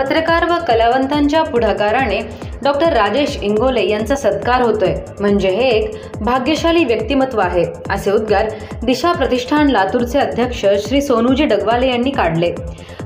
पत्रकार व कलावंतांच्या पुढाकाराने डॉक्टर राजेश इंगोले यांचा सत्कार होतोय म्हणजे हे एक भाग्यशाली व्यक्तिमत्व आहे, असे उद्गार दिशा प्रतिष्ठान लातूरचे अध्यक्ष श्री सोनूजी डगवाले यांनी काढले।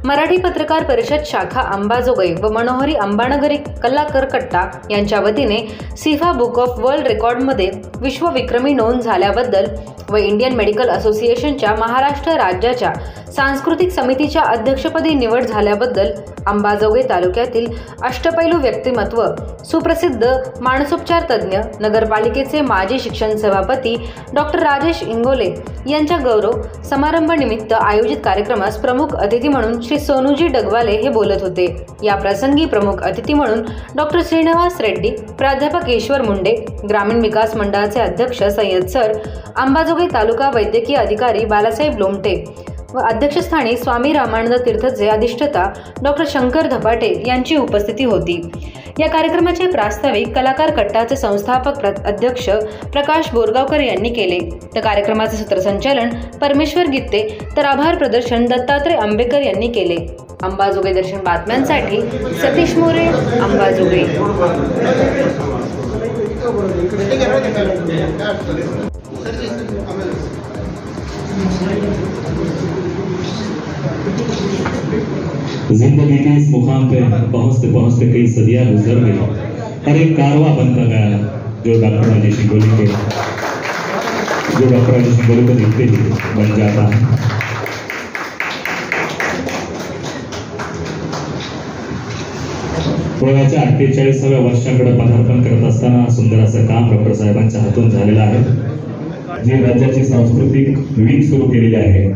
मराठी पत्रकार परिषद शाखा अंबाजोगाई व मनोहरी अंबानगरी कलाकार कट्टा यांच्या वतीने सिफा बुक ऑफ वर्ल्ड रेकॉर्डमध्ये विश्वविक्रमी नोंद झाल्याबद्दल व इंडियन मेडिकल असोसिएशनच्या महाराष्ट्र राज्याच्या सांस्कृतिक समितीच्या अध्यक्षपदी निवड झाल्याबद्दल अंबाजोगाई तालुक्यातील अष्टपैलू व्यक्तिमत्व, सुप्रसिद्ध मानसोपचार तज्ज्ञ, नगरपालिकेचे माजी शिक्षण सभापती डॉक्टर राजेश इंगोले यांच्या गौरव समारंभानिमित्त आयोजित कार्यक्रमास प्रमुख अतिथी म्हणून श्री सोनूजी डगवाले हे बोलत होते। या प्रसंगी प्रमुख अतिथी म्हणून डॉक्टर श्रीनिवास रेड्डी, प्राध्यापक ईश्वर मुंडे, ग्रामीण विकास मंडळाचे अध्यक्ष सय्यद सर, अंबाजोगाई तालुका वैद्यकीय अधिकारी बालासाहेब लोमटे व अध्यक्षस्थानी स्वामी रामानंद तीर्थचे अधिष्ठाता डॉक्टर शंकर धपाटे यांची उपस्थिती होती। या कार्यक्रमाचे प्रास्ताविक कलाकार कट्टाचे संस्थापक अध्यक्ष प्रकाश बोरगावकर यांनी केले, तर कार्यक्रमाचे सूत्रसंचालन परमेश्वर गित्ते तर आभार प्रदर्शन दत्तात्रय आंबेकर यांनी केले। अंबाजोगाई दर्शन बातम्यांसाठी सतीश मोरे, अंबाजोगाई। जिंदगी के इस मुकाम पे पहुंचते पहुंचते कई सदियां गुजर गई और एक कारवां बनता गया जो डॉक्टर राजेश इंगोले को देखते ही बन जाता है। वयाच्या 48व्या वर्षाकडे पदार्पण करत असताना सुंदर असं काम डॉक्टर साहेबांच्या हातून झालेलं आहे। जी राज्याची सांस्कृतिक विंग सुरू केलेली आहे,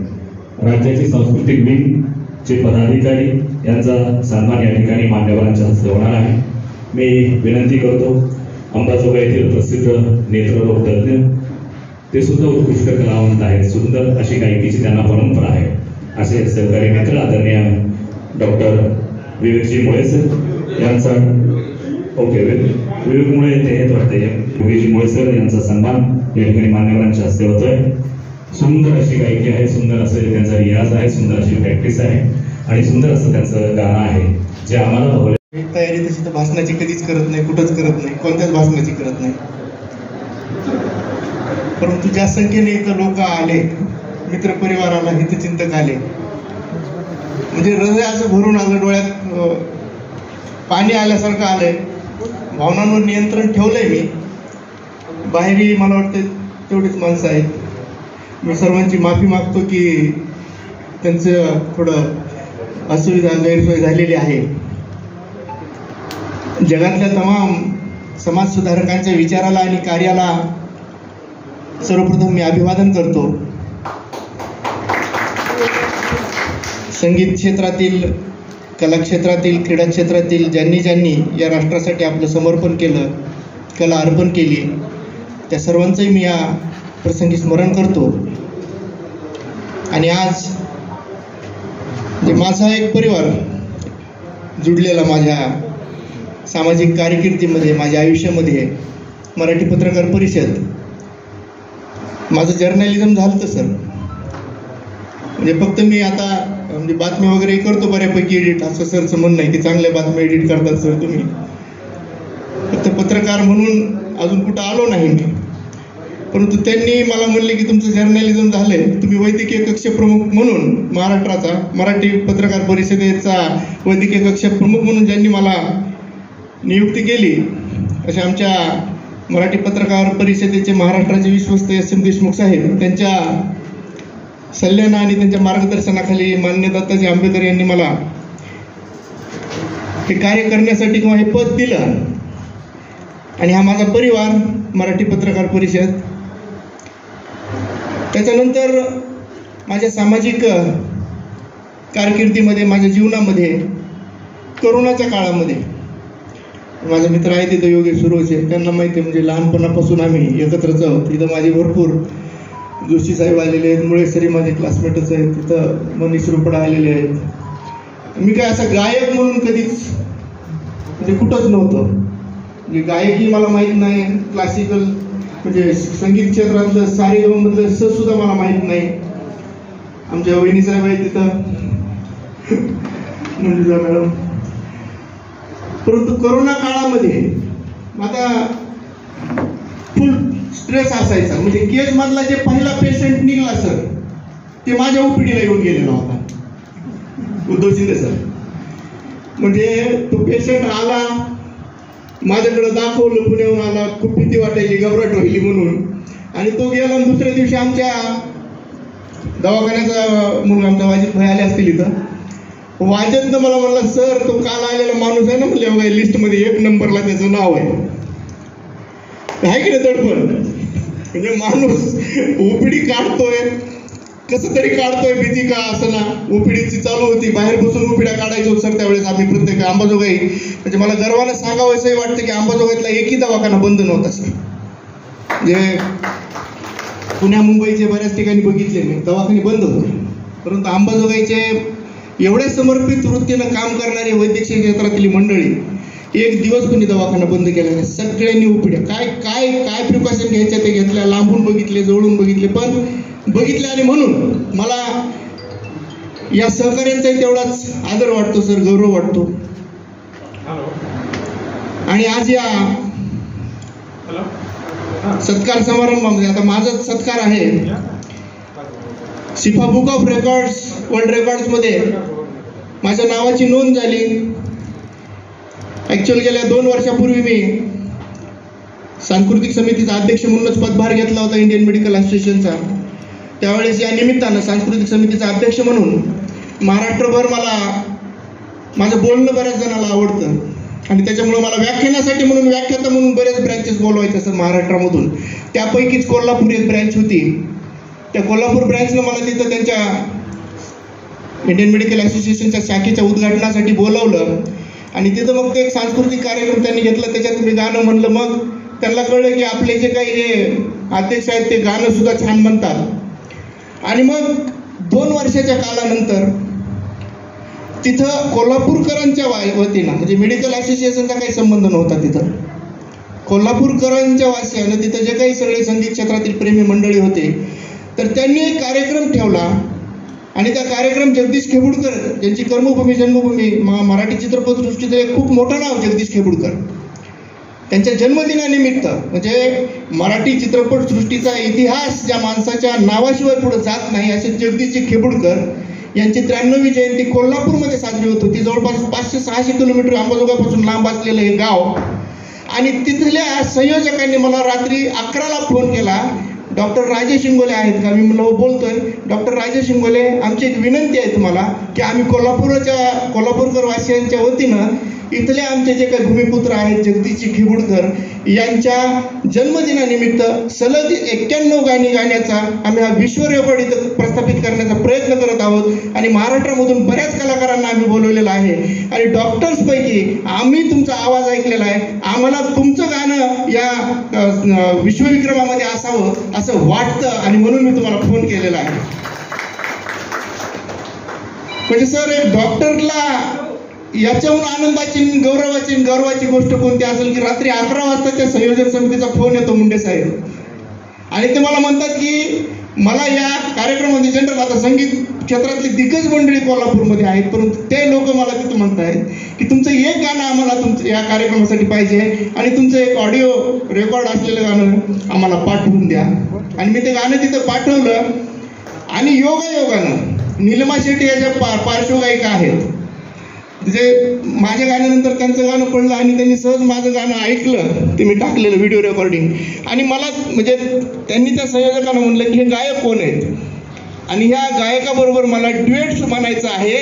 राज्याची सांस्कृतिक विंग चे पदाधिकारी यांचा सन्मान या ठिकाणी मान्यवरांच्या हस्ते होणार आहे। मी विनंती करतो, अंबाजोगाई येथील प्रसिद्ध नेत्ररोग तज्ज्ञ, ते सुद्धा उत्कृष्ट कलावंत आहेत, सुंदर अशी गायकीची त्यांना परंपरा आहे, असे सहकारी मित्र आदरणीय डॉक्टर विवेकजी मुळे सर यांचा विवेक मुळे ते येत वाटते, विवेकजी मुळे सर यांचा सन्मान या ठिकाणी मान्यवरांच्या हस्ते होतोय। सुंदर अशी गायकी आहे, सुंदर असे त्यांचा रियाज आहे, सुंदर अशी प्रॅक्टिस आहे आणि सुंदर असं त्यांचं गाणं आहे जे आम्हाला भावले। तयारी तशी तर भाषणाची कधीच करत नाही, कुठंच करत नाही, कोणत्याच भाषणाची करत नाही, परंतु ज्या संख्येने इथं लोक आले, मित्रपरिवाराला हितचिंतक आले, म्हणजे हृदय असं भरून आलं, डोळ्यात पाणी आल्यासारखं आलंय, भावनांवर नियंत्रण ठेवलंय मी। बाहेरही मला वाटतं तेवढीच माणसं आहेत। मी सर्वांची माफी मागतो की त्यांचं थोडं असुविधा गैरसोय झालेली आहे। जगातल्या तमाम समाज सुधारकांच्या विचाराला आणि कार्याला सर्वप्रथम मी अभिवादन करतो। संगीत क्षेत्रातील, कला क्षेत्रातील, क्रीडा क्षेत्रातील ज्यांनी या राष्ट्रासाठी आपलं समर्पण केलं, कला अर्पण केली, त्या सर्वांचंही मी या प्रसंगी स्मरण करतो। आणि आज माझा एक परिवार जुडलेला माझ्या सामाजिक कारकिर्दीमध्ये, माझ्या आयुष्यामध्ये मराठी पत्रकार परिषद, माझं जर्नलिझम झालं तर सर, म्हणजे फक्त मी आता म्हणजे बातम्या वगैरे करतो बऱ्यापैकी एडिट, असं सरचं म्हणणं आहे की चांगल्या बातम्या एडिट करतात सर तुम्ही, फक्त पत्रकार म्हणून अजून कुठं आलो नाही मी, परंतु त्यांनी मला म्हणले की तुमचं जर्नलिझम झालंय, तुम्ही वैद्यकीय कक्ष प्रमुख म्हणून महाराष्ट्राचा, मराठी पत्रकार परिषदेचा वैद्यकीय कक्ष प्रमुख म्हणून ज्यांनी मला नियुक्ती केली, अशा आमच्या मराठी पत्रकार परिषदेचे महाराष्ट्राचे विश्वस्त SM देशमुख साहेब, त्यांच्या सल्ल्यानं आणि त्यांच्या मार्गदर्शनाखाली माननीय दत्ताजी आंबेकर यांनी मला हे कार्य करण्यासाठी किंवा हे पद दिलं। आणि हा माझा परिवार मराठी पत्रकार परिषद, त्याच्यानंतर माझ्या सामाजिक कारकिर्दीमध्ये, माझ्या जीवनामध्ये, कोरोनाच्या काळामध्ये माझे मित्र आहेत तिथं, योगेश सुरोचे, त्यांना माहिती आहे, म्हणजे लहानपणापासून आम्ही एकत्रच आहोत। इथं माझे भरपूर जोशी साहेब आलेले आहेत, मुळे सरी माझे क्लासमेटच आहेत, तिथं मनीष रुपडा आलेले आहेत। मी काय असं गायक म्हणून कधीच म्हणजे कुठंच नव्हतं, म्हणजे गायकी मला माहीत नाही, क्लासिकल म्हणजे संगीत क्षेत्रातलं सारेगममधलं सुद्धा मला माहीत नाही। आमच्या वहिनी साहेब आहेत तिथं, मंजुळा मॅडम, परंतु करोना काळामध्ये माझा फुल स्ट्रेस असायचा. म्हणजे केस मधला जे पहिला पेशंट निघला सर, ते माझ्या ओपीडीला येऊन गेलेला होता, उद्धव शिंदे सर. म्हणजे तो पेशंट आला, माझ्याकडे दाखवलं, पुण्याहून आला, खूप भीती वाटायची, घबराट व्हायली म्हणून. आणि तो गेला. दुसऱ्या दिवशी आमच्या दवाखान्याचा मुलगा आमचा वाजिद भाई आले असतील इथं. वाजिदनं मला म्हणलं, सर तो काल आलेला माणूस आहे ना, म्हणजे लिस्टमध्ये 1 नंबरला त्याचं नाव आहे की नाही दडपण. म्हणजे माणूस ओपीडी काढतोय, कसं तरी काढतोय, भीती का असं ना. ओपीडीची चालू होती, बाहेर बसून ओपीड्या काढायचो सर त्यावेळेस आम्ही प्रत्येक अंबाजोगाई. म्हणजे मला गर्वानं सांगावं असंही वाटतं की अंबाजोगाईतला एकही दवाखाना बंद नव्हता सर. म्हणजे पुण्या मुंबईचे बऱ्याच ठिकाणी बघितले मी, दवाखाने बंद होते, परंतु अंबाजोगाईचे एवढ्या समर्पित वृत्तीनं काम करणारी वैद्यकीय क्षेत्रातली मंडळी, एक दिवस कोणी दवाखाना बंद केला नाही. सगळ्यांनी उपिड्या काय काय काय प्रिकॉशन घ्यायच्या ते घेतल्या, लांबून बघितले, जवळून बघितले, पण बघितले. आणि म्हणून मला या सहकार्यांचाही तेवढाच आदर वाटतो सर, गौरव वाटतो. आणि आज या सत्कार समारंभामध्ये आता माझाच सत्कार आहे. सिफा book of records, world records मध्ये माझ्या नावाची नोंद झाली. ऍक्च्युअली गेल्या 2 वर्षापूर्वी मी सांस्कृतिक समितीचा अध्यक्ष म्हणूनच पदभार घेतला होता इंडियन मेडिकल असोसिएशनचा. त्यावेळेस या निमित्तानं सांस्कृतिक समितीचा अध्यक्ष म्हणून महाराष्ट्रभर मला माझं बोलणं बऱ्याच जणांना आवडतं आणि त्याच्यामुळे मला व्याख्यानासाठी म्हणून व्याख्याता म्हणून बरेच ब्रँचेस बोलवायचे असतात महाराष्ट्रामधून. त्यापैकीच कोल्हापूर एक ब्रँच होती. त्या कोल्हापूर ब्रँचनं मला तिथं त्यांच्या इंडियन मेडिकल असोसिएशनच्या शाखेच्या उद्घाटनासाठी बोलवलं आणि तिथं मग ते एक सांस्कृतिक कार्यक्रम त्यांनी घेतला. त्याच्यात मी गाणं म्हणलं. मग त्यांना कळलं की आपले जे काही जे अध्यक्ष आहेत ते गाणं सुद्धा छान म्हणतात. आणि मग 2 वर्षाच्या कालानंतर तिथं कोल्हापूरकरांच्या वतीनं, म्हणजे मेडिकल असोसिएशनचा काही संबंध नव्हता, तिथं कोल्हापूरकरांच्या वासियानं तिथं जे काही सगळे संगीत क्षेत्रातील प्रेमी मंडळी होते, तर त्यांनी एक कार्यक्रम ठेवला. आणि त्या कार्यक्रम जगदीश खेबुडकर, ज्यांची कर्मभूमी जन्मभूमी मराठी चित्रपटसृष्टीचं एक खूप मोठं नाव जगदीश खेबुडकर, त्यांच्या जन्मदिनानिमित्त, म्हणजे मराठी चित्रपटसृष्टीचा इतिहास ज्या माणसाच्या नावाशिवाय पुढे जात नाही असे जगदीशजी खेबुडकर यांची 93वी जयंती कोल्हापूरमध्ये साजरी होत होती. जवळपास 500-600 किलोमीटर अंबाजोगाईपासून लांब असलेलं हे गाव. आणि तिथल्या संयोजकांनी मला रात्री 11ला फोन केला, डॉक्टर राजेश इंगोले आहेत का? मी म्हणलं बोलतोय. डॉक्टर राजेश इंगोले, आमची एक विनंती आहे तुम्हाला की आम्ही कोल्हापूरकर वासियांच्या वतीनं इथले आमचे जे काही भूमिपुत्र आहेत जगदीशजी खेबुडकर यांच्या जन्मदिनानिमित्त सलग 91 गाणी गाण्याचा आम्ही हा विश्व रेकॉर्ड इथं प्रस्थापित करण्याचा प्रयत्न करत आहोत. आणि महाराष्ट्रामधून बऱ्याच कलाकारांना आम्ही बोलवलेलं आहे. आणि डॉक्टर्सपैकी आम्ही तुमचा आवाज ऐकलेला आहे. आम्हाला तुमचं गाणं या विश्वविक्रमामध्ये असावं असं वाटतं आणि म्हणून मी तुम्हाला फोन केलेला आहे. म्हणजे सर, एक डॉक्टरला याच्याहून आनंदाची, गौरवाची गोष्ट कोणती असेल की रात्री 11 वाजता त्या संयोजन समितीचा फोन येतो मुंडे साहेब आणि ते मला म्हणतात की मला या कार्यक्रमामध्ये जनरल आता संगीत क्षेत्रातली दिग्गज मंडळी कोल्हापूरमध्ये आहेत, परंतु ते लोक मला तिथं म्हणतायत की तुमचं एक गाणं आम्हाला तुमचं या कार्यक्रमासाठी पाहिजे आणि तुमचं एक ऑडिओ रेकॉर्ड असलेलं गाणं आम्हाला पाठवून द्या. आणि मी ते गाणं तिथं पाठवलं. आणि योगायोगानं नीलिमा शेट्टी याच्या पार्श्वगायिका आहेत. म्हणजे माझ्या गाण्यानंतर त्यांचं गाणं पडलं आणि त्यांनी सहज माझं गाणं ऐकलं, ते मी टाकलेलं व्हिडिओ रेकॉर्डिंग. आणि मला म्हणजे त्यांनी त्या संयोजकांना म्हणलं की हे गायक कोण आहेत आणि ह्या गायकाबरोबर मला ड्युएट्स म्हणायचं आहे.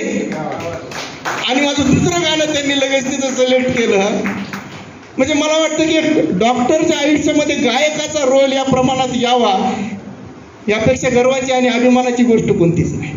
आणि माझं दुसरं गाणं त्यांनी लगेच तिथं सिलेक्ट केलं. म्हणजे मला वाटतं की डॉक्टरच्या आयुष्यामध्ये गायकाचा रोल या प्रमाणात यावा, यापेक्षा गर्वाची आणि अभिमानाची गोष्ट कोणतीच नाही.